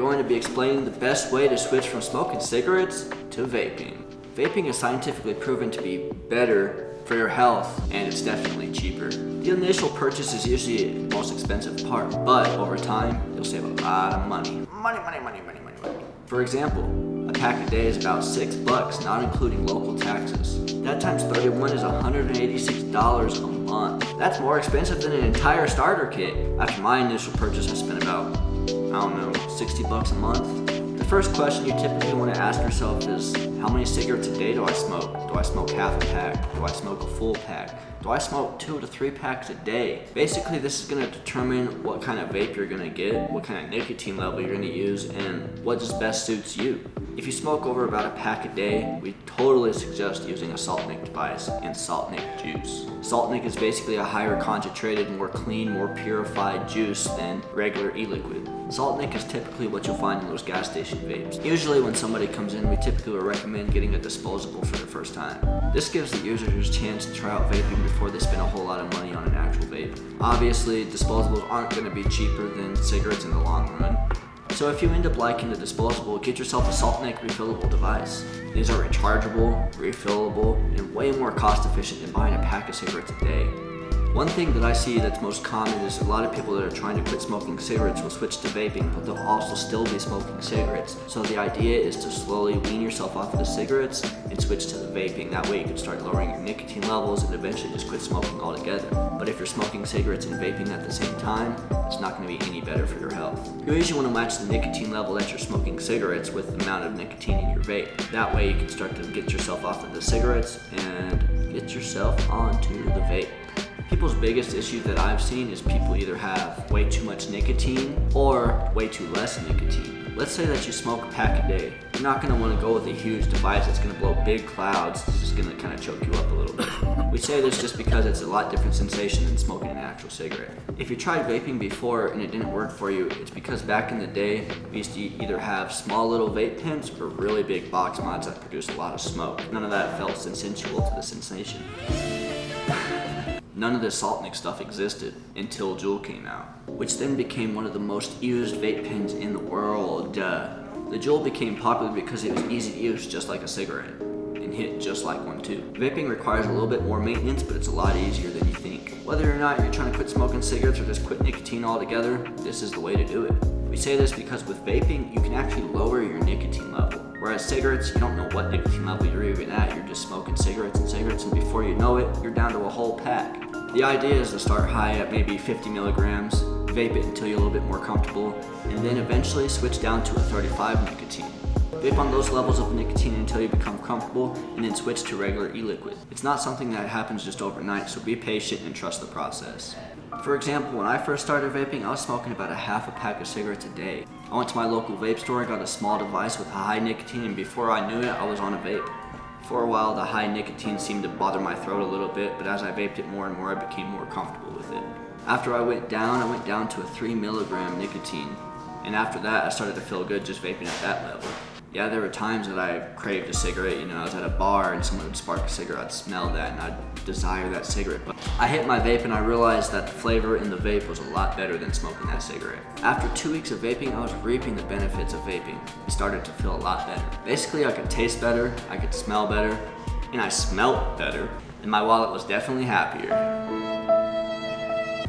going to be explaining the best way to switch from smoking cigarettes to vaping. Vaping is scientifically proven to be better for your health, and it's definitely cheaper. The initial purchase is usually the most expensive part, but over time, you'll save a lot of money. Money. For example, a pack a day is about $6, not including local taxes. That times 31 is $186 a month. That's more expensive than an entire starter kit. After my initial purchase, I spent about, $60 a month. The first question you typically want to ask yourself is, how many cigarettes a day do I smoke? Do I smoke half a pack? Do I smoke a full pack? Do I smoke 2 to 3 packs a day? Basically, this is going to determine what kind of vape you're going to get, what kind of nicotine level you're going to use, and what just best suits you. If you smoke over about a pack a day, we totally suggest using a salt nic device and salt nic juice. Salt nic is basically a higher concentrated, more clean, more purified juice than regular e-liquid. Salt nic is typically what you'll find in those gas station vapes. Usually when somebody comes in, we typically would recommend getting a disposable for the first time. This gives the users a chance to try out vaping before they spend a whole lot of money on an actual vape. Obviously, disposables aren't going to be cheaper than cigarettes in the long run. So if you end up liking the disposable, get yourself a salt nic refillable device. These are rechargeable, refillable, and way more cost efficient than buying a pack of cigarettes a day. One thing that I see that's most common is a lot of people that are trying to quit smoking cigarettes will switch to vaping, but they'll also still be smoking cigarettes. So the idea is to slowly wean yourself off of the cigarettes and switch to the vaping. That way you can start lowering your nicotine levels and eventually just quit smoking altogether. But if you're smoking cigarettes and vaping at the same time, it's not going to be any better for your health. You usually want to match the nicotine level that you're smoking cigarettes with the amount of nicotine in your vape. That way you can start to get yourself off of the cigarettes and get yourself onto the vape. People's biggest issue that I've seen is people either have way too much nicotine or way too less nicotine. Let's say that you smoke a pack a day. You're not going to want to go with a huge device that's going to blow big clouds. It's just going to kind of choke you up a little bit. We say this just because it's a lot different sensation than smoking an actual cigarette. If you tried vaping before and it didn't work for you, it's because back in the day, we used to either have small little vape pens or really big box mods that produced a lot of smoke. None of that felt sensual to the sensation. None of this salt nic stuff existed until Juul came out, which then became one of the most used vape pens in the world. The Juul became popular because it was easy to use just like a cigarette and hit just like one too. Vaping requires a little bit more maintenance, but it's a lot easier than you think. Whether or not you're trying to quit smoking cigarettes or just quit nicotine altogether, this is the way to do it. We say this because with vaping, you can actually lower your nicotine level. Whereas cigarettes, you don't know what nicotine level you're even at. You're just smoking cigarettes, and before you know it, you're down to a whole pack. The idea is to start high at maybe 50 milligrams, vape it until you're a little bit more comfortable, and then eventually switch down to a 35 nicotine. Vape on those levels of nicotine until you become comfortable, and then switch to regular e-liquid. It's not something that happens just overnight, so be patient and trust the process. For example, when I first started vaping, I was smoking about a half a pack of cigarettes a day. I went to my local vape store and got a small device with high nicotine, and before I knew it, I was on a vape. For a while, the high nicotine seemed to bother my throat a little bit, but as I vaped it more and more, I became more comfortable with it. After I went down to a 3 milligram nicotine, and after that, I started to feel good just vaping at that level. Yeah, there were times that I craved a cigarette. I was at a bar and someone would spark a cigarette, I'd smell that and I'd desire that cigarette. But I hit my vape and I realized that the flavor in the vape was a lot better than smoking that cigarette. After 2 weeks of vaping, I was reaping the benefits of vaping. It started to feel a lot better. Basically, I could taste better, I could smell better, and I smelt better, and my wallet was definitely happier.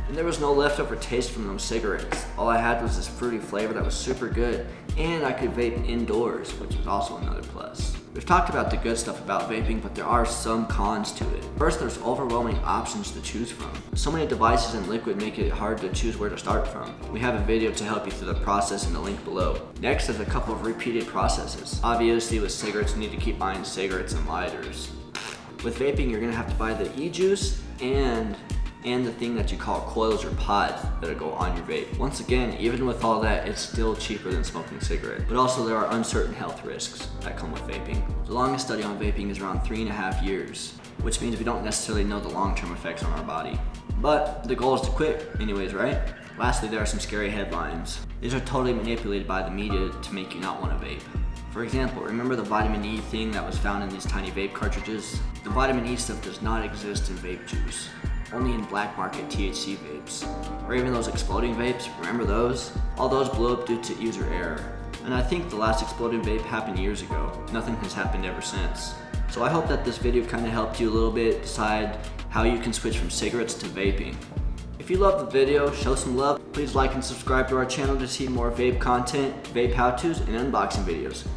And there was no leftover taste from those cigarettes. All I had was this fruity flavor that was super good, and I could vape indoors, which was also another plus. We've talked about the good stuff about vaping, but there are some cons to it. First, there's overwhelming options to choose from. So many devices and liquid make it hard to choose where to start from. We have a video to help you through the process in the link below. Next, there's a couple of repeated processes. Obviously, with cigarettes, you need to keep buying cigarettes and lighters. With vaping, you're gonna have to buy the e-juice and the thing that you call coils or pods that'll go on your vape. Once again, even with all that, it's still cheaper than smoking a cigarette. But also there are uncertain health risks that come with vaping. The longest study on vaping is around 3.5 years, which means we don't necessarily know the long-term effects on our body. But the goal is to quit anyways, right? Lastly, there are some scary headlines. These are totally manipulated by the media to make you not want to vape. For example, remember the vitamin E thing that was found in these tiny vape cartridges? The vitamin E stuff does not exist in vape juice. Only in black market THC vapes. Or even those exploding vapes, remember those? All those blew up due to user error. And I think the last exploding vape happened years ago. Nothing has happened ever since. So I hope that this video kind of helped you a little bit decide how you can switch from cigarettes to vaping. If you loved the video, show some love. Please like and subscribe to our channel to see more vape content, vape how-tos, and unboxing videos.